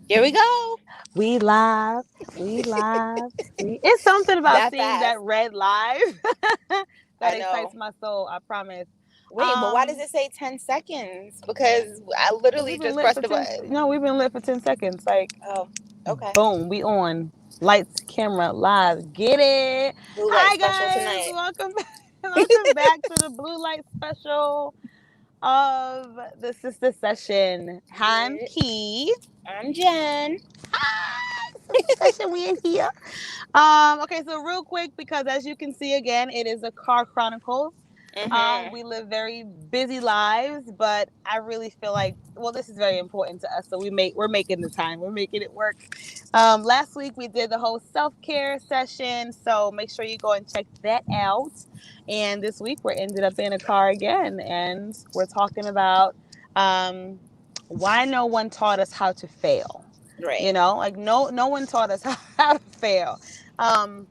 Here we go. We live. We live. It's something about That seeing fast. that red live that I excites know. my soul. I promise. Wait, but why does it say 10 seconds? Because I literally We've been just lit pressed for the 10. button. No, we've been lit for 10 seconds. Like, Oh, okay. boom, we on. Lights, camera, live. Get it. Blue light Hi special guys, tonight. welcome back. Welcome back to the blue light special of the Sistah Session. Hi, I'm Yeah. Key. I'm Jen. Hi, Sistah Session. We in here. Okay, so real quick, because as you can see again, it is a car chronicles. Mm-hmm. We live very busy lives, but I really feel like, well, this is very important to us, so we're making the time, we're making it work. Last week we did the whole self-care session, so make sure you go and check that out. And this week we're ended up in a car again, and we're talking about why no one taught us how to fail. Right. Like no one taught us how to fail. Um,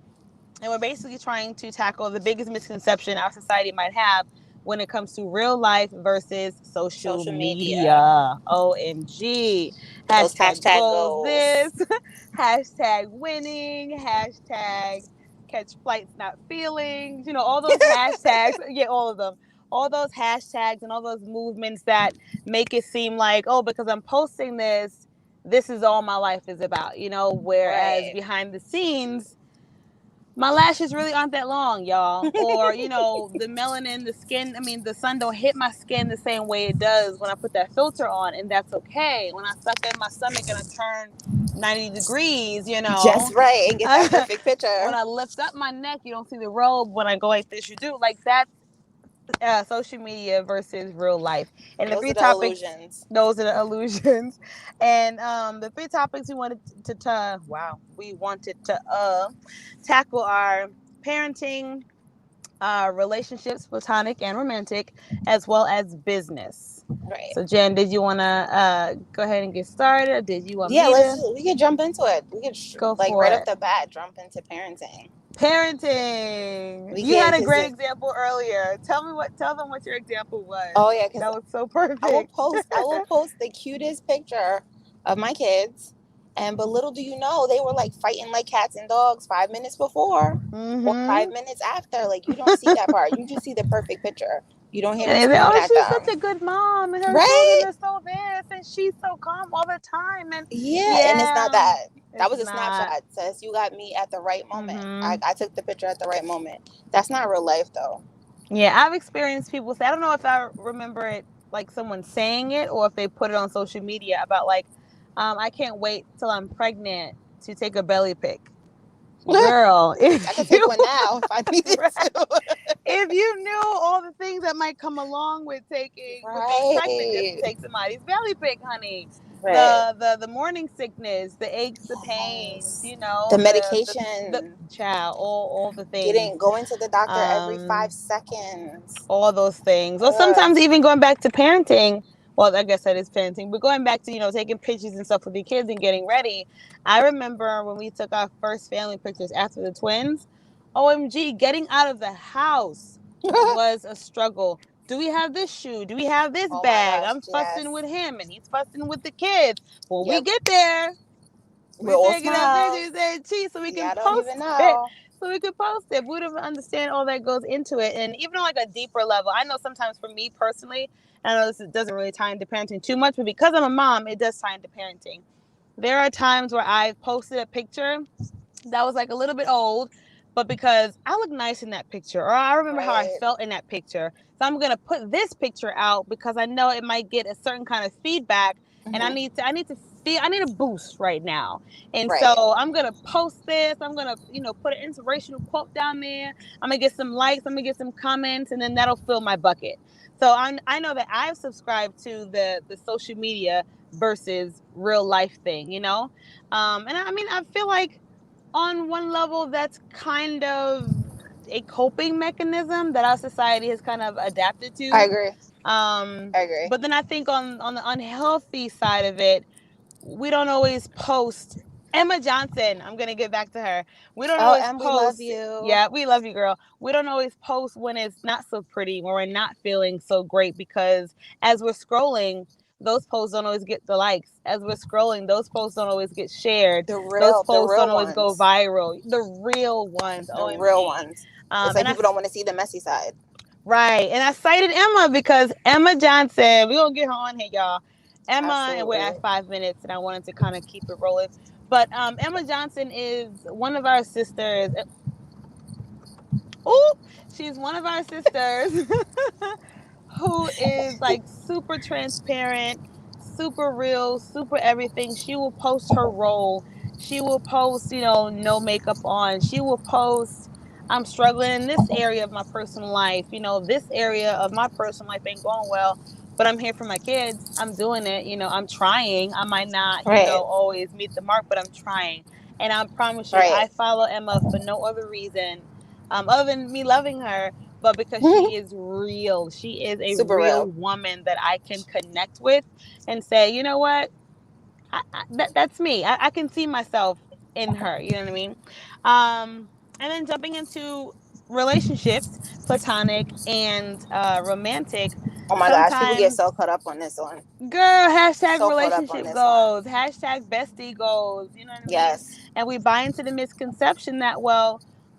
and we're basically trying to tackle the biggest misconception our society might have when it comes to real life versus social Social media. media. OMG. Those Hashtag hashtag goals this. goals. Hashtag winning. Hashtag catch flights not feelings. All those hashtags. Yeah, all of them. All those hashtags and all those movements that make it seem like, oh, because I'm posting this is all my life is about, whereas Right. behind the scenes, my lashes really aren't that long, y'all. Or, the melanin, the skin, the sun don't hit my skin the same way it does when I put that filter on, and that's okay. When I suck in my stomach and I turn 90 degrees, Just right. And get that perfect when picture. I lift up my neck, you don't see the robe. When I go like this, you do. Like that's social media versus real life. And the Those three are the topics, illusions. those are the illusions. And the three topics we wanted we wanted to tackle are parenting, relationships, platonic and romantic, as well as business. Right. So, Jen, did you want to go ahead and get started, or did you want Yeah, me to we could jump into it. We could go like for right off it? the bat jump into parenting. Parenting. We You can had a because great example earlier. Tell them what your example was. oh yeah, because That was so I will perfect. post I will post the cutest picture of my kids, and but little do you know they were like fighting like cats and dogs 5 minutes before or Mm-hmm. 5 minutes after. Like you don't see that part. You just see the perfect picture. You don't hear And me they say, screaming "Oh, at she's such them. a good mom, and her children Right? are so this, and she's so calm all the time." And Yeah, and it's not yeah, that. That it's was a not. snapshot. Says you got me at the right moment. I, Mm-hmm. I took the picture at the right moment. That's not real life though. Yeah, I've experienced people say, I don't know if I remember it like someone saying it or if they put it on social media about like, I can't wait till I'm pregnant to take a belly pic. Girl, I could if take you one now if I needed to. if you knew all the things that might come along with being pregnant just to Right. take somebody's belly pic, honey. Right. The morning sickness, the aches, the pains, Yes. The the medication. child, all the things. Going to the doctor every five Um seconds. all those things. Or Ugh. sometimes even going back to parenting. Well, I guess that is parenting, but going back to, taking pictures and stuff with the kids and getting ready. I remember when we took our first family pictures after the twins. OMG, getting out of the house was a struggle. Do we have this shoe? Do we have this Oh my bag? gosh. I'm fussing Yes. with him and he's fussing with the kids. When we Yep. get there, We're we all take it up smiles. pictures and cheese so we can Yeah, I don't even post it. know. So we can post it. We don't understand all that goes into it. And even on like a deeper level, I know sometimes for me personally, I know this doesn't really tie into parenting too much, but because I'm a mom, it does tie into parenting. There are times where I've posted a picture that was like a little bit old, but because I look nice in that picture, or I remember how I Right. felt in that picture. So I'm gonna put this picture out because I know it might get a certain kind of feedback, and Hmm. I need a boost right now. And Right. so I'm gonna post this. I'm gonna, put an inspirational quote down there. I'm gonna get some likes. I'm gonna get some comments, and then that'll fill my bucket. So I know that I've subscribed to the social media versus real life thing, and I feel like on one level that's kind of a coping mechanism that our society has kind of adapted I to. agree. um I agree. but then I think on the unhealthy side of it, we don't always post. Emma Johnson, I'm gonna get back to her. We don't Oh, always and we love post. you. Yeah, we love you, girl. We don't always post when it's not so pretty, when we're not feeling so great, because as we're scrolling, those posts don't always get the likes. As we're scrolling, those posts don't always get shared. The Those real posts don't always go ones. viral. The real ones, The real OMG. ones. It's like people don't want to see the messy side. Right. And I cited Emma because Emma Johnson, we're going to get her on here, y'all. Emma, Absolutely. and we're at 5 minutes, and I wanted to kind of keep it rolling. But Emma Johnson is one of our sisters. Oh, she's one of our sisters who is like super transparent, super real, super everything. She will post her role. She will post, no makeup on. She will post, I'm struggling in this area of my personal life. This area of my personal life ain't going well, but I'm here for my kids. I'm doing it. I'm trying. I might not, always meet the mark, but I'm trying. And I promise you, I follow Emma for no other reason other than me loving her, but because she is real. She is a Super real woman that I can connect with and say, you know what? That's me. I can see myself in her. You know what I mean? And then jumping into relationships, platonic and romantic. Oh my gosh, people get so caught up on this one. Girl, hashtag relationship goals, hashtag bestie goals. You know what I mean? Yes. And we buy into the misconception that,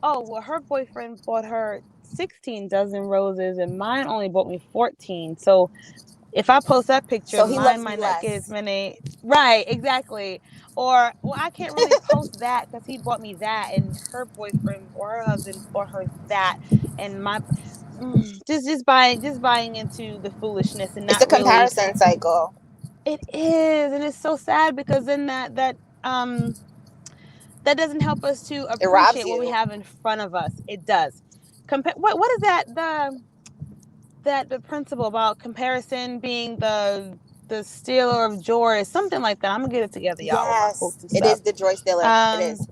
her boyfriend bought her 16 dozen roses and mine only bought me 14. So if I post that picture, so he mine might not get as many. Right, exactly. Or, I can't really post that because he bought me that, and her boyfriend or her husband bought her that, and my just buying into the foolishness and not it's a comparison really, cycle. It is, and it's so sad because then that doesn't help us to appreciate what we have in front of us. It does. What is that the principle about comparison being the stealer of joy, something like that. I'm gonna get it together, y'all. Yes, it is the joy stealer. It is.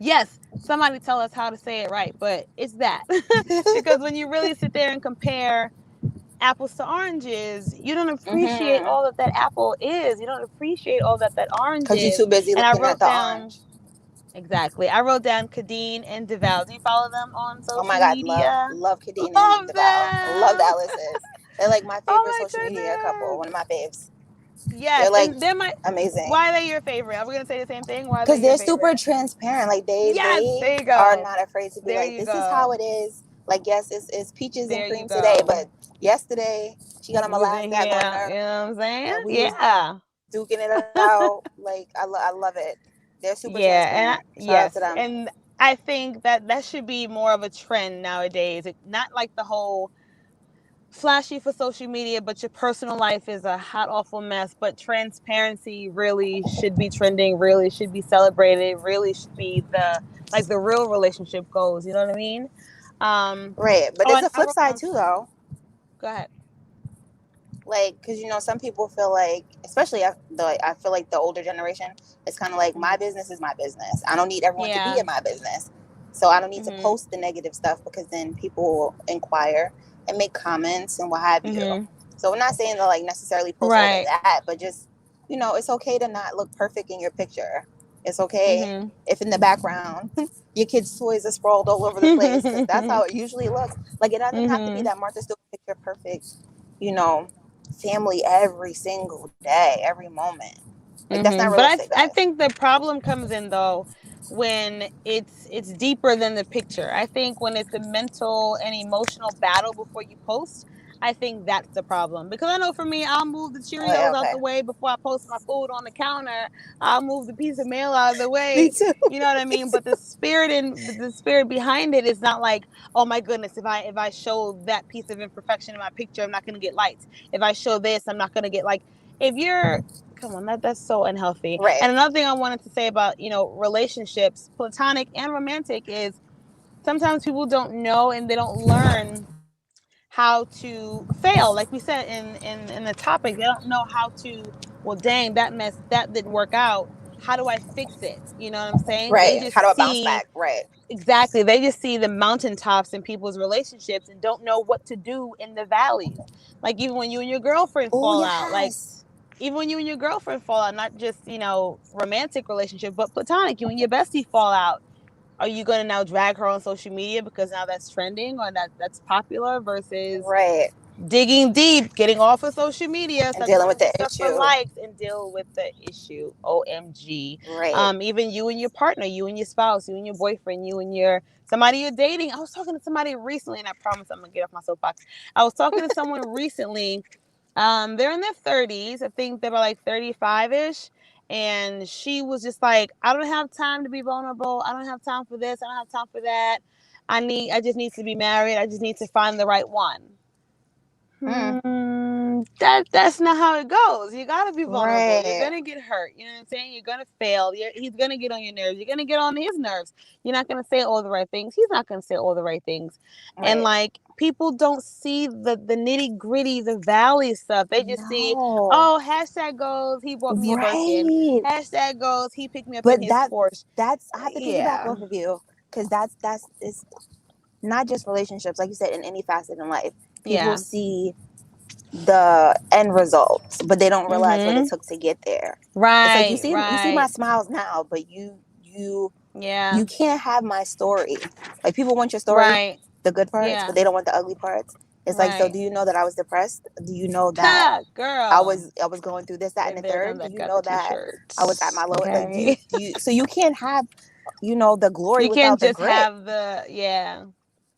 Yes, somebody tell us how to say it right, but it's that. Because when you really sit there and compare apples to oranges, you don't appreciate all that apple is. You don't appreciate all that orange is. Because you're too busy looking at the orange. Exactly. I wrote down Kadeen and DeVal. Do you follow them on social media? Oh my God, love Kadeen and DeVal. Love the Alice's. They're like my favorite social media couple. One of my faves. Yes, they're amazing. Why are they your favorite? Are we gonna say the same thing? Why? Because they're super transparent. Like they are not afraid to be this is how it is. Like yes, it's peaches and cream today, but yesterday she got on my last dad learner. You know what I'm saying? Yeah. Duking it out. Like I love it. They're super transparent. Shout out to them. And I think that should be more of a trend nowadays. Not like the whole flashy for social media, but your personal life is a hot, awful mess. But transparency really should be trending, really should be celebrated, really should be the real relationship goals. You know what I mean? Right. But there's a flip side too, though. Go ahead. Like, because some people feel like, especially I feel like the older generation, it's kind of like my business is my business. I don't need everyone to be in my business, so I don't need to post the negative stuff because then people will inquire and make comments and what have you. So I'm not saying to necessarily post all of that, but just it's okay to not look perfect in your picture. It's okay if in the background your kids' toys are sprawled all over the place because that's how it usually looks. Like it doesn't have to be that Martha Stewart picture perfect, family every single day, every moment. Like that's not realistic. But I think the problem comes in though when it's deeper than the picture. I think when it's a mental and emotional battle before you post, I think that's the problem. Because I know for me, I'll move the Cheerios out the way before I post my food on the counter. I'll move the piece of mail out of the way. Me too. You know what I mean? But the spirit behind it is not like, oh my goodness, if I show that piece of imperfection in my picture, I'm not going to get likes. If I show this, I'm not going to get if you're, come on, that's so unhealthy. Right. And another thing I wanted to say about, relationships, platonic and romantic, is sometimes people don't know and they don't learn how to fail. Like we said in the topic, they don't know how to, well, dang, that didn't work out. How do I fix it? You know what I'm saying? Right. How do I bounce back? Right. Exactly. They just see the mountaintops in people's relationships and don't know what to do in the valleys. Like even when you and your girlfriend fall out, even when you and your girlfriend fall out, not just, romantic relationship, but platonic, you and your bestie fall out. Are you going to now drag her on social media because now that's trending or that's popular versus Digging deep, getting off of social media, and stop dealing doing with the stuff for issue. likes and deal with the issue. OMG. Right. Even you and your partner, you and your spouse, you and your boyfriend, you and your somebody you're dating. I was talking to somebody recently, and I promise I'm gonna get off my soapbox. I was talking to someone recently. They're in their 30s. I think they were like 35-ish. And she was just like, I don't have time to be vulnerable. I don't have time for this. I don't have time for that. I just need to be married. I just need to find the right one. That's not how it goes. You gotta be vulnerable. Right. You're gonna get hurt. You know what I'm saying? You're gonna fail. He's gonna get on your nerves. You're gonna get on his nerves. You're not gonna say all the right things. He's not gonna say all the right things. Right. And like people don't see the nitty gritty, the valley stuff. They just see, oh, hashtag goes, he bought me a Birkin. Hashtag goes, he picked me up in his Porsche. That's I have to piggyback off of you because that's it's not just relationships, like you said, in any facet in life. People see the end results, but they don't realize what it took to get there. Right. It's like you see my smiles now, but you can't have my story. Like people want your story, the good parts, but they don't want the ugly parts. It's like, so do you know that I was depressed? Do you know that girl, I was going through this, that, and the third? Do you know that I was at my lowest? Okay. Like, do you, so you can't have, the glory without the grit. You can't just have the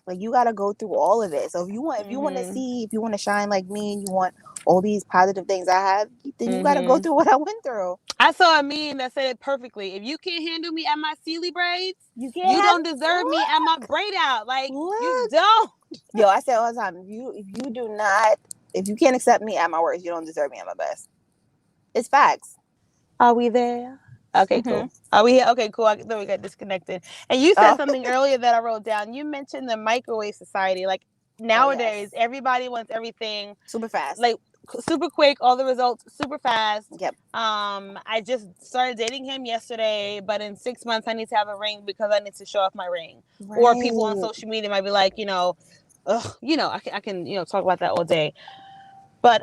Like you got to go through all of it. So if you want to shine like me, and you want all these positive things I have, then you got to go through what I went through. I saw a meme that said it perfectly. If you can't handle me at my Sealy braids, you don't deserve me at my braid out. Like you don't. Yo, I say all the time, if you can't accept me at my worst, you don't deserve me at my best. It's facts. Are we there? Okay, cool. Are we here? Okay, cool. Then we got disconnected. And you said something earlier that I wrote down. You mentioned the microwave society. Like nowadays, everybody wants everything super fast, like super quick. All the results super fast. Yep. I just started dating him yesterday, but in 6 months I need to have a ring because I need to show off my ring. Right. Or people on social media might be like, I can talk about that all day. But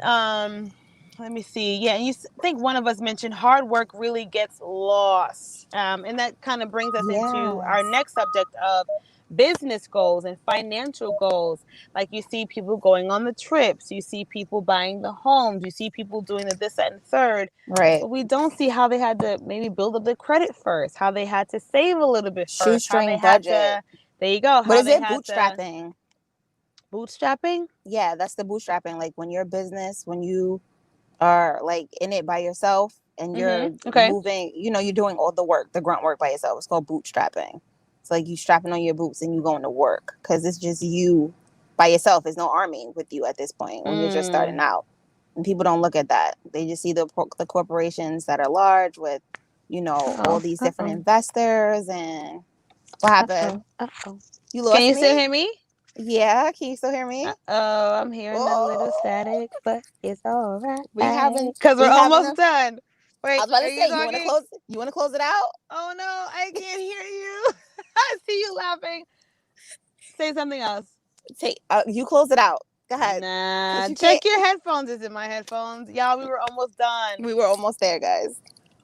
let me see. Yeah, and I think one of us mentioned hard work really gets lost. And that kind of brings us into our next subject of business goals and financial goals. Like you see people going on the trips. You see people buying the homes. You see people doing the this, that, and third. Right. But we don't see how they had to maybe build up their credit first, how they had to save a little bit first. Shoestring budget. There you go. What is it? Bootstrapping. Bootstrapping? Yeah, that's the bootstrapping. Like when you're a business, when you are like in it by yourself and you're moving, you're doing all the work, the grunt work by yourself. It's called bootstrapping. It's like you strapping on your boots and you going to work because it's just you by yourself. There's no army with you at this point when you're just starting out. And people don't look at that. They just see the corporations that are large with, all these different investors and what happened? You lost me? Can you still hear me? Yeah, can you still hear me? I'm hearing a little static, but it's all right. Because we're almost done. Wait, I was about to say, you want to close it out? Oh no, I can't hear you. I see you laughing. Say something else. You close it out. Go ahead. Nah, check your headphones. Is it my headphones? Y'all, we were almost done. We were almost there, guys.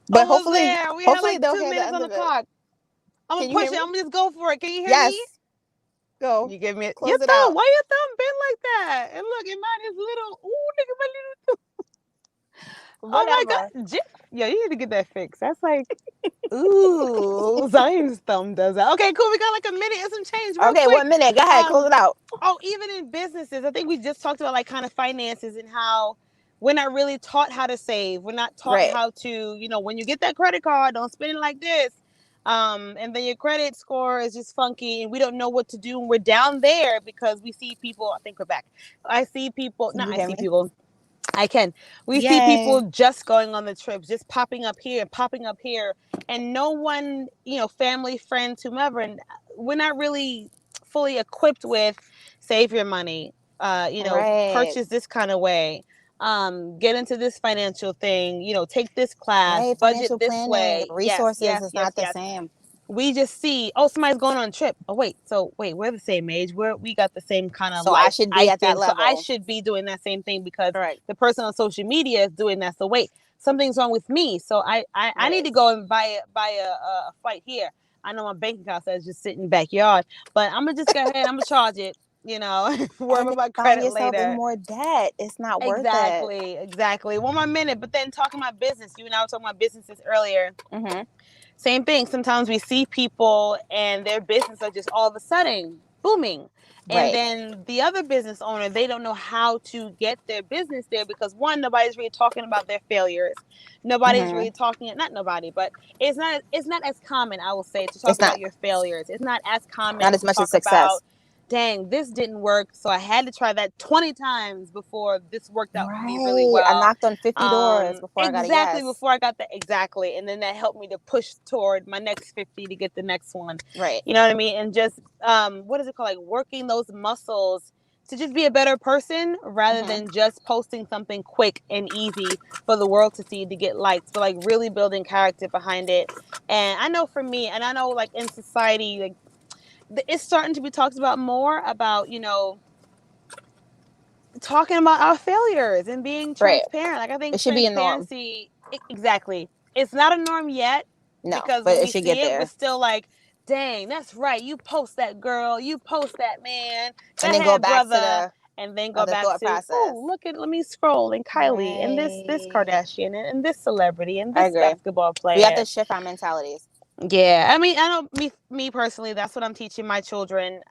But hopefully had like 2 minutes on the clock. I'm gonna push it. I'm gonna just go for it. Can you hear me? Go. You give me Close your thumb. Why your thumb bent like that? And look, mine is little. Ooh, look at my little. Oh my God. Yo, you need to get that fixed. That's like, ooh, Zion's thumb does that. Okay, cool. We got like a minute and some change. Okay, quick. 1 minute. Go ahead. Close it out. Oh, even in businesses, I think we just talked about like kind of finances and how we're not really taught how to save. We're not taught how to, when you get that credit card, don't spend it like this. And then your credit score is just funky and we don't know what to do. And we're down there because we see people. I think we're back. I see people. We see people just going on the trips, just popping up here, and no one, family, friends, whomever. And we're not really fully equipped with save your money, purchase this kind of way. Get into this financial thing, take this class, budget this way. Resources is not the same. We just see, somebody's going on a trip. We're the same age. We got the same kind of. So I should be at that level. So I should be doing that same thing because the person on social media is doing that. So wait, something's wrong with me. So I need to go and buy a flight here. I know my bank account says just sit in the backyard, but I'm gonna just go ahead. I'm gonna charge it. you know, And worry then about my you find credit yourself in later. more debt. It's not worth it. Exactly. One more minute. But then talking about business, you and I were talking about businesses earlier. Mm-hmm. Same thing. Sometimes we see people and their business are just all of a sudden booming. And then the other business owner, they don't know how to get their business there because one, nobody's really talking about their failures. Nobody's really talking, not nobody, but it's not as common, I will say, to talk about your failures. It's not as common not as to much talk as success. about, dang, this didn't work, so I had to try that 20 times before this worked out for me really well. I knocked on 50 doors before I got a yes. Before I got that, exactly. And then that helped me to push toward my next 50 to get the next one. Right. You know what I mean? And just, what is it called? Like working those muscles to just be a better person rather than just posting something quick and easy for the world to see to get likes, but like really building character behind it. And I know for me, and I know like in society, like it's starting to be talked about more about, you know, talking about our failures and being transparent. Like I think it should be a norm. Exactly. It's not a norm yet. No, because but when it we should see get there. we're still like, dang, that's right. You post that girl. You post that man. And then go back brother. to the and then go back to process. Oh, let me scroll and Kylie and this Kardashian and this celebrity and this basketball player. We have to shift our mentalities. Yeah, I mean, I know me personally. That's what I'm teaching my children.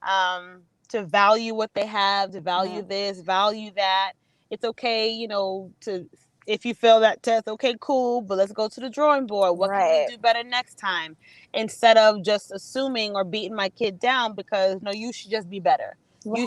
To value what they have, to value this, value that. It's okay, you know, to if you fail that test, okay, cool, but let's go to the drawing board. What can we do better next time? Instead of just assuming or beating my kid down because no, you should just be better. Right. You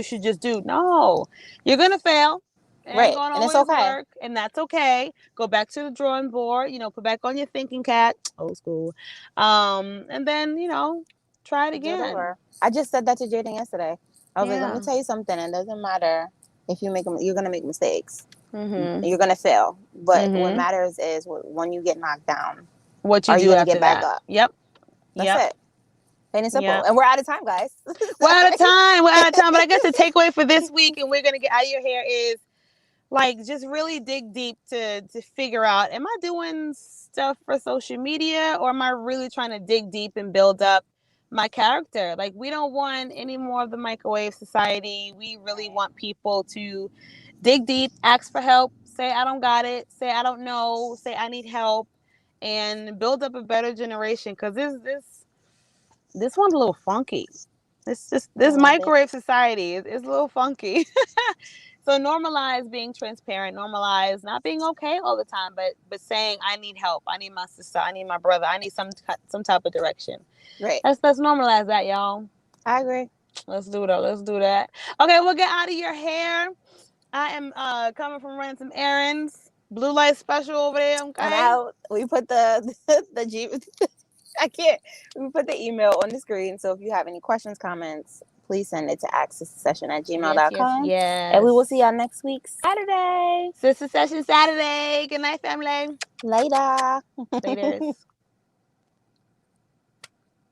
should just do. No, you're gonna fail. It ain't gonna always work, and that's okay. Go back to the drawing board. You know, put back on your thinking cap, old school, and then you know, try it again. I just said that to Jaden yesterday. I was like, let me tell you something. It doesn't matter if you make them. You're gonna make mistakes. You're gonna fail, but what matters is when you get knocked down, what you do gonna after get back up. Yep, that's it. Plain and simple. And we're out of time, guys. We're out of time. But I guess the takeaway for this week, and we're gonna get out of your hair, is like just really dig deep to figure out: am I doing stuff for social media, or am I really trying to dig deep and build up my character? Like, we don't want any more of the microwave society. We really want people to dig deep, ask for help, say I don't got it, say I don't know, say I need help, and build up a better generation. Because this one's a little funky. This microwave society is a little funky. So normalize being transparent. Normalize not being okay all the time, but saying I need help. I need my sister. I need my brother. I need some type of direction. Right. Let's normalize that, y'all. I agree. Let's do that. Okay, we'll get out of your hair. I am coming from running some errands. Blue light special over there. Okay. I'm out. We put the I can't. We put the email on the screen. So if you have any questions, comments, please send it to sistahsession@gmail.com. Yes. And we will see y'all next week, Saturday. Sistah Session Saturday. Good night, family. Later. Laters.